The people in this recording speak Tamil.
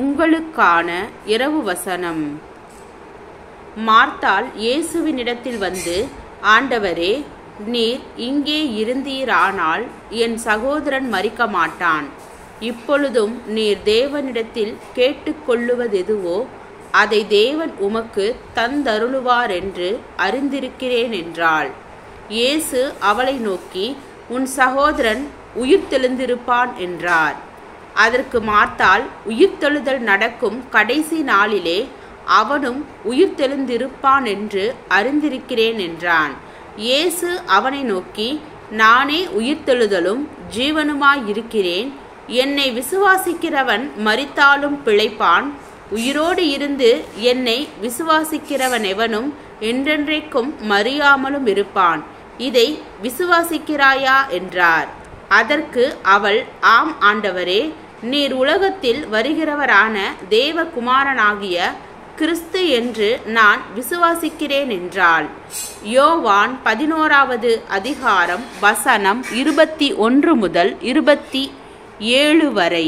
உங்களுக்கான இரவு வசனம். மார்த்தாள் இயேசுவினிடத்தில் வந்து, ஆண்டவரே, நீர் இங்கே இருந்தீரானால் என் சகோதரன் மரிக்க மாட்டான். இப்பொழுதும் நீர் தேவனிடத்தில் கேட்டுக்கொள்ளுவதெதுவோ அதை தேவன் உமக்கு தந்தருளுவார் என்று அறிந்திருக்கிறேன் என்றாள். இயேசு அவளை நோக்கி, உன் சகோதரன் உயிர்த்தெழுந்திருப்பான் என்றார். அதற்கு மார்த்தாள், உயிர்த்தெழுதல் நடக்கும் கடைசி நாளிலே அவனும் உயிர்த்தெழுந்திருப்பான் என்று அறிந்திருக்கிறேன் என்றான். இயேசு அவனை நோக்கி, நானே உயிர்த்தெழுதலும் ஜீவனுமாயிருக்கிறேன். என்னை விசுவாசிக்கிறவன் மரித்தாலும் பிழைப்பான். உயிரோடு இருந்து என்னை விசுவாசிக்கிறவன் எவனும் என்றென்றைக்கும் மறியாமலும் இருப்பான். இதை விசுவாசிக்கிறாயா என்றார். அதற்கு அவள், ஆம் ஆண்டவரே, நீர் உலகத்தில் வருகிறவரான தேவகுமாரனாகிய கிறிஸ்து என்று நான் விசுவாசிக்கிறேன் என்றாள். யோவான் 11வது அதிகாரம் வசனம் 21 முதல் 27 வரை.